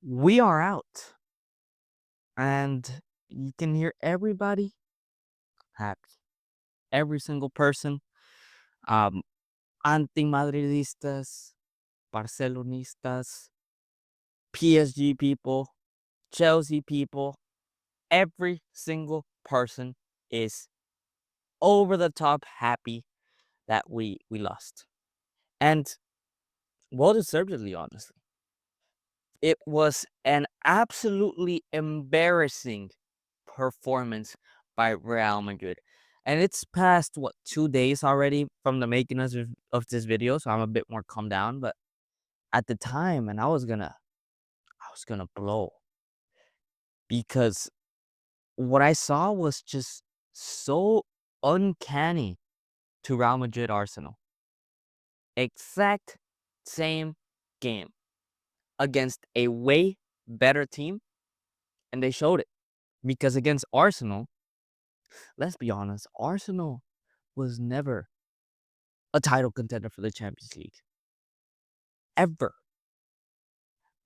we are out, and you can hear everybody happy. Every single person, um, anti-Madridistas, Barcelonistas, PSG people, Chelsea people, every single person is over the top happy that we lost. And well deservedly, honestly. It was an absolutely embarrassing performance by Real Madrid. And it's past what 2 days already from the making of this video, so I'm a bit more calmed down. But at the time, and I was gonna blow because what I saw was just so uncanny to Real Madrid Arsenal. Exact same game against a way better team, and they showed it. Because against Arsenal, let's be honest, Arsenal was never a title contender for the Champions League. Ever.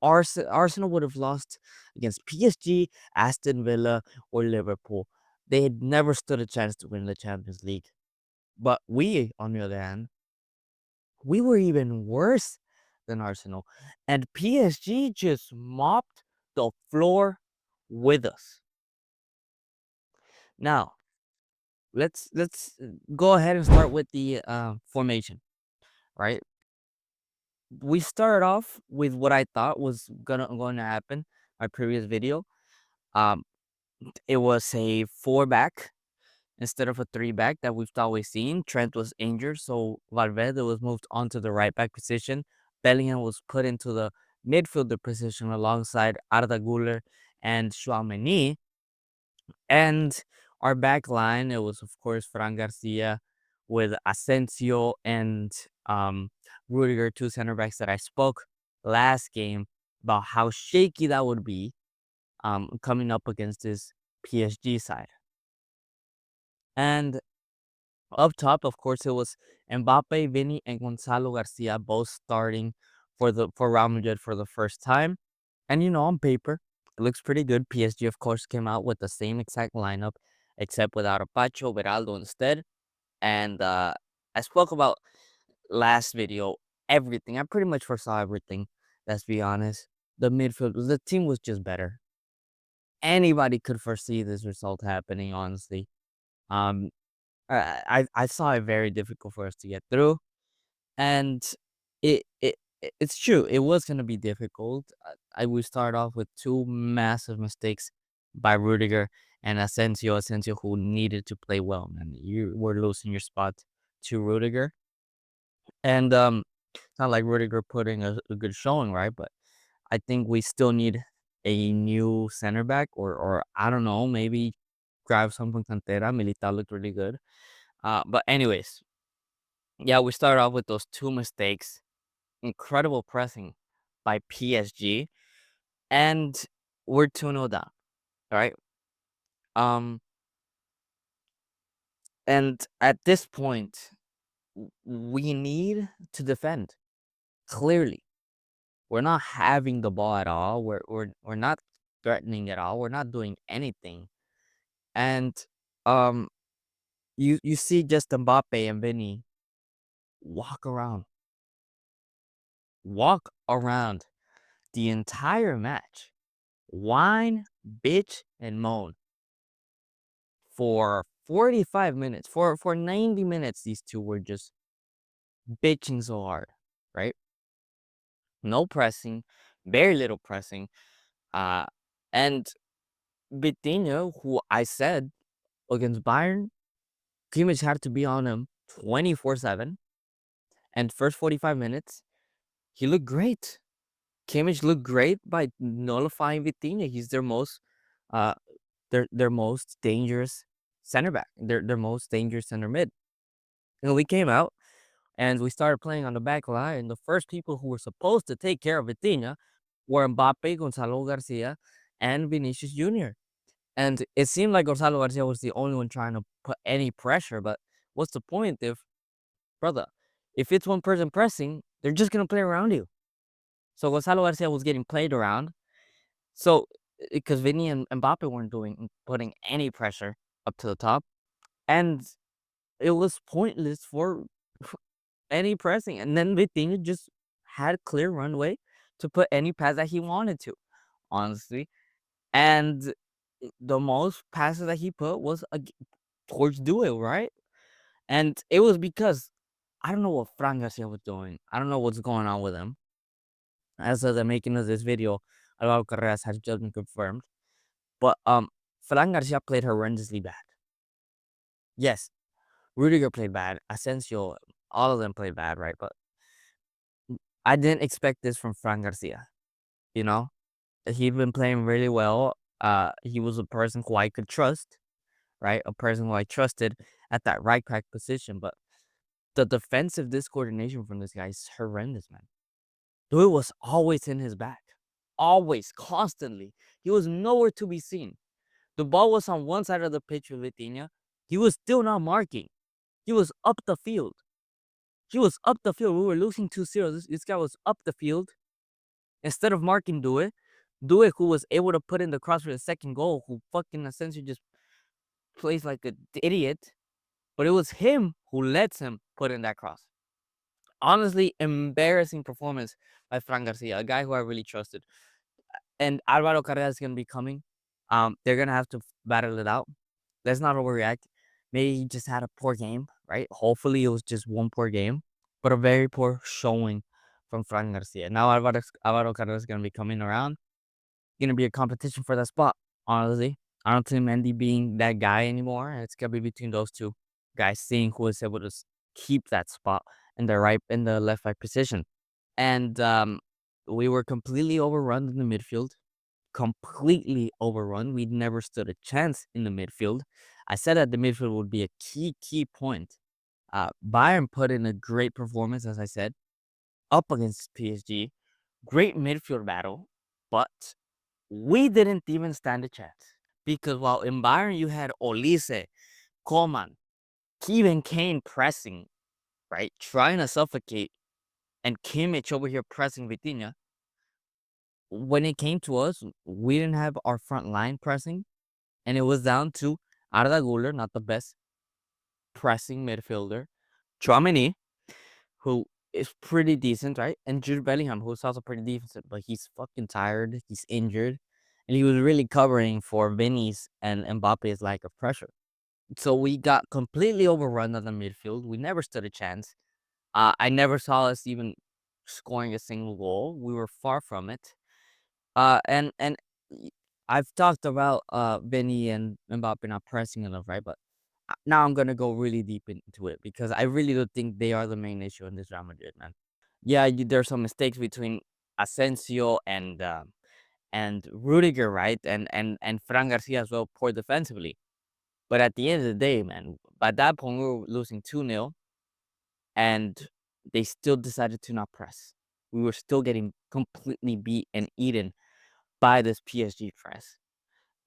Arsenal would have lost against PSG, Aston Villa, or Liverpool. They had never stood a chance to win the Champions League. But we, on the other hand, we were even worse than Arsenal. And PSG just mopped the floor with us. Now, let's go ahead and start with the formation, right? We started off with what I thought was going to happen. My previous video, um, it was a four back instead of a three back that we've always seen. Trent was injured, so Valverde was moved onto the right back position. Bellingham was put into the midfielder position alongside Arda Güler and Chouameni. And our back line, it was of course Fran Garcia with Asensio and Rudiger, two center backs that I spoke last game about how shaky that would be coming up against this PSG side. And up top, of course, it was Mbappe, Vini, and Gonzalo Garcia both starting for Real Madrid for the first time. And on paper, it looks pretty good. PSG, of course, came out with the same exact lineup, except without Apacho, Beraldo instead. And I spoke about last video everything. I pretty much foresaw everything. Let's be honest. The team was just better. Anybody could foresee this result happening. Honestly, um, I saw it very difficult for us to get through, and it's true. It was gonna be difficult. I would start off with two massive mistakes by Rudiger and Asensio. Asensio, who needed to play well, man. You were losing your spot to Rudiger, and it's not like Rudiger putting a good showing, right? But I think we still need a new center back, or I don't know, maybe grab something Cantera. Militao looked really good. But anyways, yeah, we started off with those two mistakes. Incredible pressing by PSG, and we're 2-0 down. All right. Um, and at this point, we need to defend. Clearly, we're not having the ball at all. We're not threatening at all. We're not doing anything. And um, you see just Mbappe and Vinny walk around, walk around the entire match, whine, bitch, and moan for 45 minutes. For 90 minutes, these two were just bitching so hard, right? No pressing, very little pressing. Uh, and Vitinho, who I said against Bayern, Kimmich had to be on him 24/7. And first 45 minutes, he looked great. Kimmich looked great by nullifying Vitinha. He's their most uh their most dangerous center back. Their most dangerous center mid. And we came out and we started playing on the back line. And the first people who were supposed to take care of Vitinha were Mbappe, Gonzalo Garcia, and Vinicius Jr. And it seemed like Gonzalo Garcia was the only one trying to put any pressure. But what's the point if, brother, if it's one person pressing, they're just gonna play around you. So Gonzalo Garcia was getting played around, So, because Vinny and Mbappe weren't putting any pressure up to the top, and it was pointless for any pressing. And then Vitinha just had clear runway to put any pass that he wanted to, honestly. And the most passes that he put was towards Duel, right? And it was because I don't know what Fran Garcia was doing. I don't know what's going on with him. As of the making of this video, Alvaro Carreras has just been confirmed. But Fran Garcia played horrendously bad. Yes, Rudiger played bad. Asensio, all of them played bad, right? But I didn't expect this from Fran Garcia. You know, he'd been playing really well. He was a person who I could trust, right? A person who I trusted at that right back position. But the defensive discoordination from this guy is horrendous, man. Dude was always in his back, always, constantly. He was nowhere to be seen. The ball was on one side of the pitch with Vitinha. He was still not marking. He was up the field. He was up the field. We were losing 2-0. This guy was up the field. Instead of marking Due, who was able to put in the cross for the second goal, who fucking essentially just plays like an idiot. But it was him who lets him put in that cross. Honestly, embarrassing performance by Fran Garcia, a guy who I really trusted. And Alvaro Carrera is going to be coming. They're going to have to battle it out. Let's not overreact. Maybe he just had a poor game, right? Hopefully, it was just one poor game, but a very poor showing from Fran Garcia. Now, Alvaro Carrera is going to be coming around. Going to be a competition for that spot, honestly. I don't see Mendy being that guy anymore. It's going to be between those two guys, seeing who is able to keep that spot in the left right position. And we were completely overrun in the midfield. Completely overrun. We never stood a chance in the midfield. I said that the midfield would be a key point. Bayern put in a great performance, as I said, up against PSG. Great midfield battle, but we didn't even stand a chance. Because while in Bayern you had Olise, Coman, even Kane pressing, right? Trying to suffocate, and Kimmich over here pressing Vitinha. When it came to us, we didn't have our front line pressing, and it was down to Arda Güler, not the best pressing midfielder, Tchouaméni, who is pretty decent, right? And Jude Bellingham, who's also pretty decent, but he's fucking tired, he's injured, and he was really covering for Vinny's and Mbappe's lack of pressure. So we got completely overrun on the midfield. We never stood a chance. I never saw us even scoring a single goal. We were far from it. And y- I've talked about Vinny and Mbappe not pressing enough, right? But now I'm gonna go really deep into it because I really do think they are the main issue in this Real Madrid, man. Yeah, there's some mistakes between Asensio and Rudiger, right? And Fran Garcia as well, poor defensively. But at the end of the day, man, by that point we were losing 2-0, and they still decided to not press. We were still getting completely beat and eaten by this PSG press,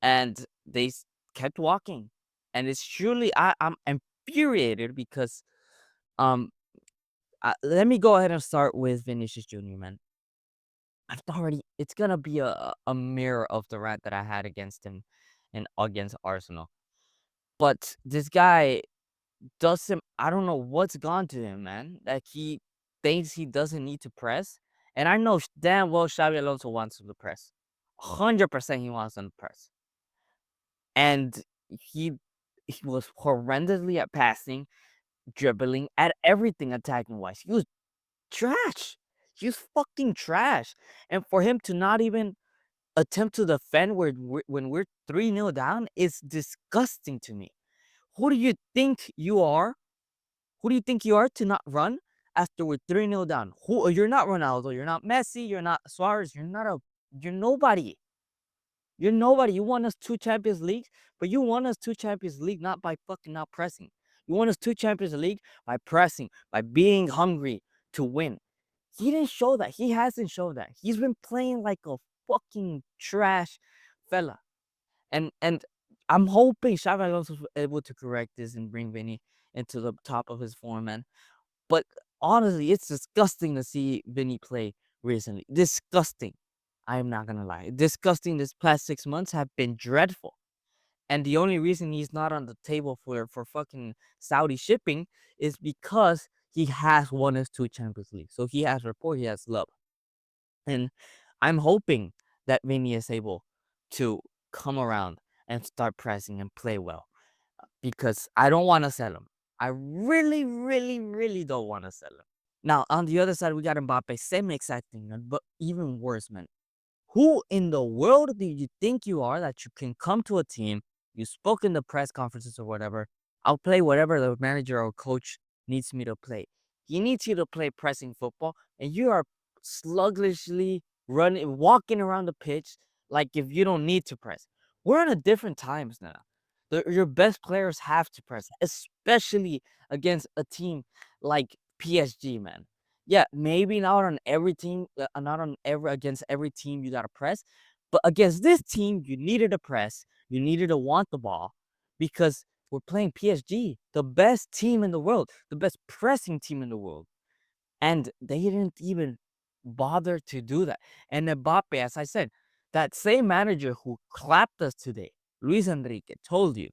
and they kept walking. And it's surely I'm infuriated because um let me go ahead and start with Vinicius Junior, man. I've already it's gonna be a mirror of the rant that I had against him and against Arsenal. But this guy doesn't I don't know what's gone to him, man. Like he thinks he doesn't need to press. And I know damn well Xabi Alonso wants him to press. 100% he wants him to press. And he he was horrendously at passing, dribbling, at everything attacking wise. He was trash. He was fucking trash. And for him to not even attempt to defend when we're 3-0 down is disgusting to me. Who do you think you are? Who do you think you are to not run after we're 3-0 down? You're not Ronaldo, you're not Messi, you're not Suarez, you're nobody. You're nobody. You won us 2 Champions Leagues, but you won us 2 Champions League not by fucking not pressing. You won us 2 Champions League by pressing, by being hungry to win. He didn't show that. He hasn't shown that. He's been playing like a fucking trash fella. And I'm hoping Xavi Alonso is able to correct this and bring Vinny into the top of his form, man. But honestly, it's disgusting to see Vinny play recently. Disgusting. I am not gonna lie. Disgusting. This past 6 months have been dreadful. And the only reason he's not on the table for fucking Saudi shipping is because he has won his 2 Champions League. So he has rapport, he has love. And I'm hoping that Vinny is able to come around and start pressing and play well because I don't want to sell him. I really, really, really don't want to sell him. Now, on the other side, we got Mbappe, same exact thing, man, but even worse, man. Who in the world do you think you are that you can come to a team? You spoke in the press conferences or whatever. I'll play whatever the manager or coach needs me to play. He needs you to play pressing football, and you are sluggishly running, walking around the pitch like if you don't need to press. We're in a different times now. Your best players have to press, especially against a team like PSG, man. Yeah, maybe not on every team, not on every against every team you gotta press, but against this team, you needed to press, you needed to want the ball because we're playing PSG, the best team in the world, the best pressing team in the world, and they didn't even bother to do that. And Mbappe, as I said, that same manager who clapped us today, Luis Enrique, told you,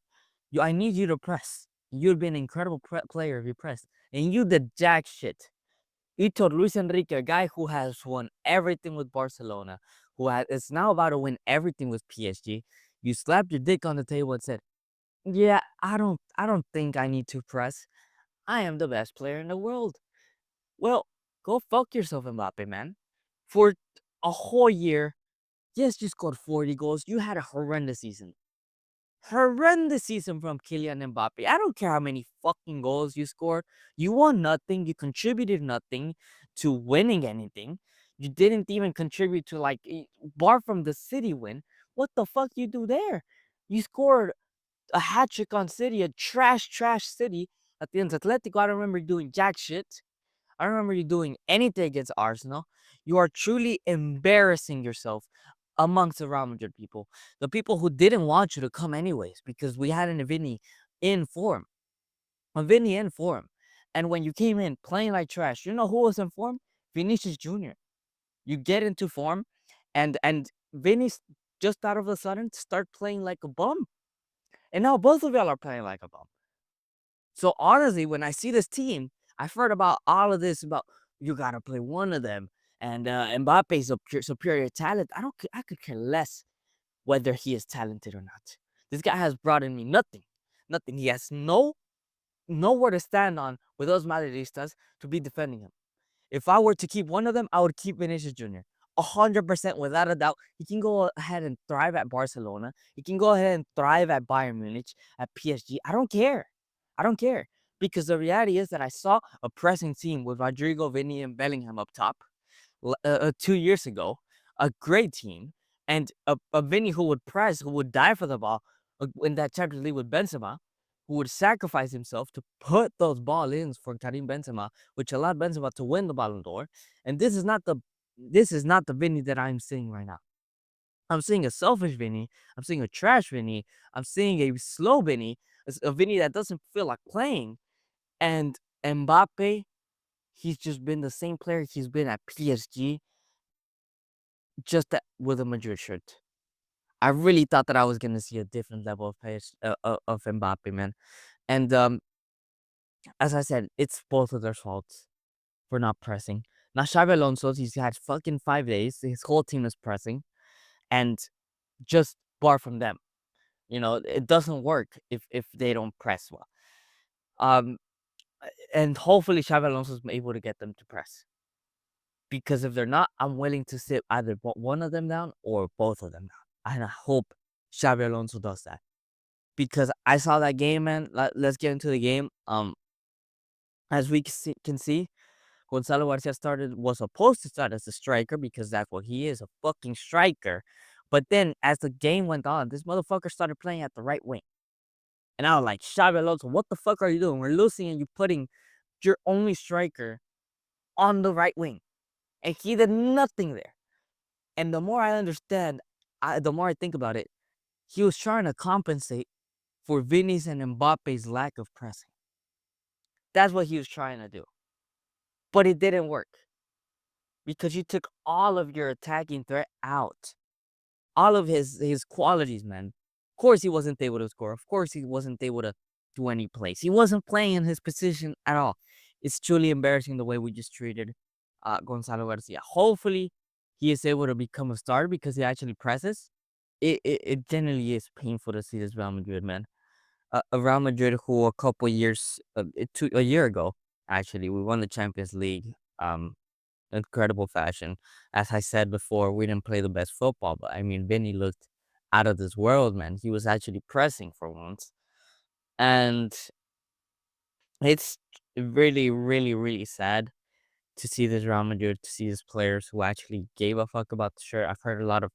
I need you to press. You'd be an incredible player if you pressed, and you did jack shit. You told Luis Enrique, a guy who has won everything with Barcelona, is now about to win everything with PSG. You slapped your dick on the table and said, "Yeah, I don't think I need to press. I am the best player in the world." Well, go fuck yourself, Mbappe, man. For a whole year, yes, you scored 40 goals. You had a horrendous season. Horrendous season from Kylian Mbappe. I don't care how many fucking goals you scored. You won nothing. You contributed nothing to winning anything. You didn't even contribute to bar from the City win. What the fuck you do there? You scored a hat trick on City, a trash City against Atletico. I don't remember you doing jack shit. I don't remember you doing anything against Arsenal. You are truly embarrassing yourself amongst the Real Madrid people. The people who didn't want you to come anyways, because we had an Vinny in form. A Vinny in form. And when you came in playing like trash, you know who was in form? Vinicius Jr. You get into form and Vinny's just out of the sudden start playing like a bum. And now both of y'all are playing like a bum. So honestly, when I see this team, I've heard about all of this about you gotta play one of them, and Mbappe's a superior talent. I could care less whether he is talented or not. This guy has brought in me nothing, nothing. He has nowhere to stand on with those Madridistas to be defending him. If I were to keep one of them, I would keep Vinicius Jr. 100% without a doubt. He can go ahead and thrive at Barcelona. He can go ahead and thrive at Bayern Munich, at PSG. I don't care. I don't care. Because the reality is that I saw a pressing team with Rodrigo, Vinny, and Bellingham up top 2 years ago. A great team. And a Vinny who would press, who would die for the ball in that Champions League with Benzema, who would sacrifice himself to put those ball ins for Karim Benzema, which allowed Benzema to win the Ballon d'Or. And this is not the Vinny that I'm seeing right now. I'm seeing a selfish Vinny. I'm seeing a trash Vinny. I'm seeing a slow Vinny, a Vinny that doesn't feel like playing. And Mbappe, he's just been the same player he's been at PSG, just with a Madrid shirt. I really thought that I was gonna see a different level of of Mbappe, man. And as I said, it's both of their faults for not pressing. Now Xabi Alonso, he's had fucking 5 days. His whole team is pressing, and just bar from them, it doesn't work if they don't press well. Um, and hopefully Xabi Alonso is able to get them to press. Because if they're not, I'm willing to sit either one of them down or both of them down. And I hope Xabi Alonso does that. Because I saw that game, man. Let's get into the game. As we can see, Gonzalo Garcia was supposed to start as a striker because that's what he is, a fucking striker. But then as the game went on, this motherfucker started playing at the right wing. And I was like, Xabi Alonso, what the fuck are you doing? We're losing and you're putting your only striker on the right wing. And he did nothing there. And the more I understand, the more I think about it, he was trying to compensate for Vinny's and Mbappe's lack of pressing. That's what he was trying to do. But it didn't work. because you took all of your attacking threat out. All of his qualities, man. Of course, he wasn't able to score. Of course, he wasn't able to do any plays. He wasn't playing in his position at all. It's truly embarrassing the way we just treated Gonzalo Garcia. Hopefully, he is able to become a starter because he actually presses. It generally is painful to see this Real Madrid, man. A Real Madrid who a couple years, a year ago, actually, we won the Champions League. Incredible fashion. As I said before, we didn't play the best football, but I mean, Vinny looked out of this world, man. He was actually pressing for once. And it's really, really, really sad to see this Real Madrid, to see these players who actually gave a fuck about the shirt. I've heard a lot of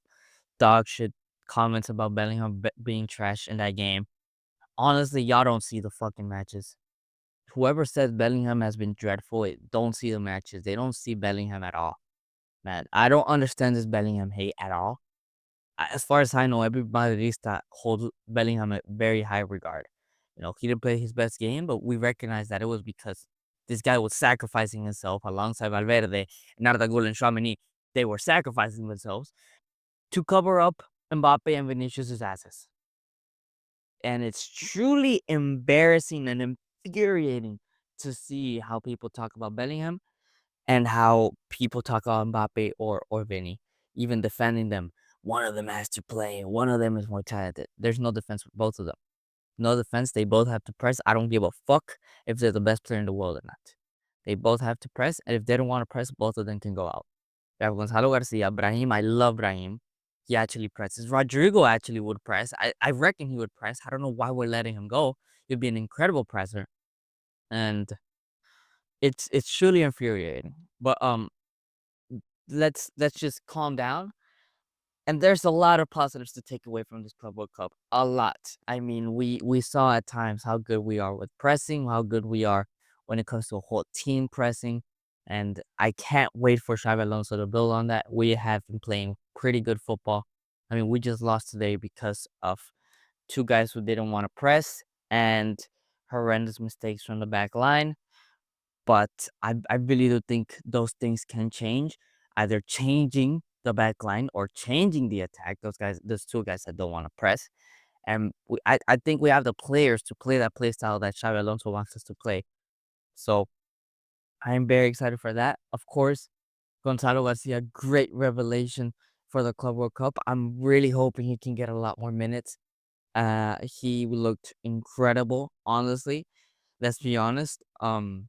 dog shit comments about Bellingham being trash in that game. Honestly, y'all don't see the fucking matches. Whoever says Bellingham has been dreadful, don't see the matches. They don't see Bellingham at all. Man, I don't understand this Bellingham hate at all. As far as I know, every Madridista holds Bellingham at very high regard. He didn't play his best game, but we recognize that it was because this guy was sacrificing himself alongside Valverde and Arda Güler and Tchouaméni. They were sacrificing themselves to cover up Mbappe and Vinicius' asses. And it's truly embarrassing and infuriating to see how people talk about Bellingham and how people talk about Mbappe or Vinny, even defending them. One of them has to play. One of them is more talented. There's no defense for both of them. No defense. They both have to press. I don't give a fuck if they're the best player in the world or not. They both have to press, and if they don't want to press, both of them can go out. We have Gonzalo Garcia, Brahim. I love Brahim. He actually presses. Rodrigo actually would press. I reckon he would press. I don't know why we're letting him go. He'd be an incredible presser, and it's truly infuriating. But let's just calm down. And there's a lot of positives to take away from this Club World Cup. A lot. I mean, we saw at times how good we are with pressing, how good we are when it comes to a whole team pressing. And I can't wait for Xabi Alonso to build on that. We have been playing pretty good football. I mean, we just lost today because of two guys who didn't want to press and horrendous mistakes from the back line. But I really do think those things can change, either changing the back line or changing the attack. Those two guys that don't want to press. And I think we have the players to play that play style that Xabi Alonso wants us to play. So I'm very excited for that. Of course, Gonzalo Garcia, great revelation for the Club World Cup. I'm really hoping he can get a lot more minutes. He looked incredible, honestly. Let's be honest. Arda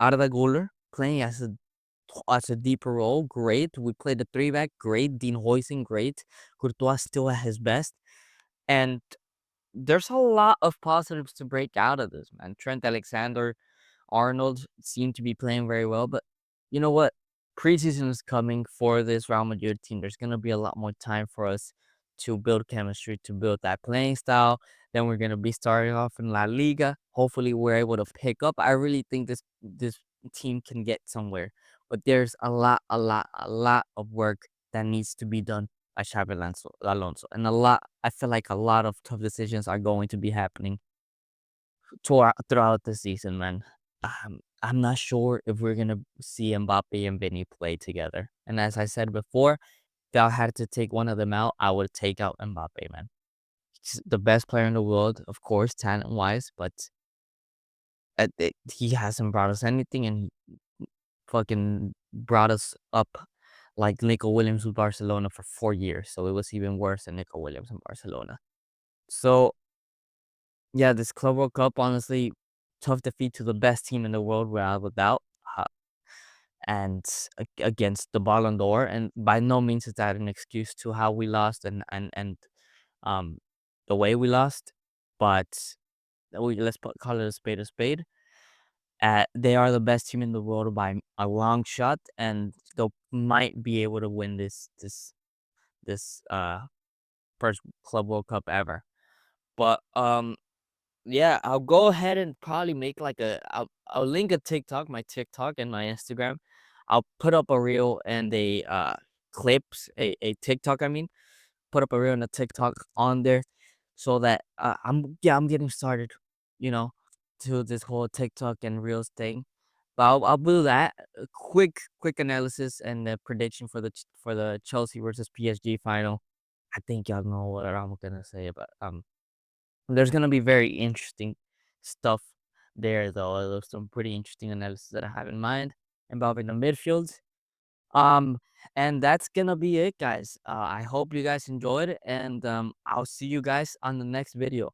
Güler playing as a deeper role, great. We played the three back, great. Dean Huijsen, great. Courtois still at his best, and there's a lot of positives to break out of this, man. Trent Alexander Arnold seem to be playing very well, but you know what? Preseason is coming for this Real Madrid team. There's gonna be a lot more time for us to build chemistry, to build that playing style. Then we're gonna be starting off in La Liga. Hopefully, we're able to pick up. I really think this team can get somewhere, but there's a lot of work that needs to be done by Xabi Alonso, and a lot. I feel like a lot of tough decisions are going to be happening throughout the season, man. I'm not sure if we're gonna see Mbappe and Vinny play together. And as I said before, if I had to take one of them out, I would take out Mbappe, man. He's the best player in the world, of course, talent wise, but he hasn't brought us anything, and he fucking brought us up like Nico Williams with Barcelona for 4 years. So it was even worse than Nico Williams in Barcelona. So yeah, this Club World Cup, honestly, tough defeat to the best team in the world without a doubt, uh, and against the Ballon d'Or. And by no means is that an excuse to how we lost and um the way we lost, but call it a spade a spade. They are the best team in the world by a long shot, and they might be able to win this first Club World Cup ever. But yeah, I'll go ahead and probably make like I'll link a TikTok, my TikTok and my Instagram. I'll put up a reel and a TikTok, I mean, put up a reel and a TikTok on there so that I'm getting started, you know, to this whole TikTok and reels thing. But I'll do that. A quick analysis and the prediction for for the Chelsea versus PSG final. I think y'all know what I'm gonna say, but there's gonna be very interesting stuff there, though. There's some pretty interesting analysis that I have in mind involving the midfield. Um, and that's gonna be it, guys. I hope you guys enjoyed, and I'll see you guys on the next video.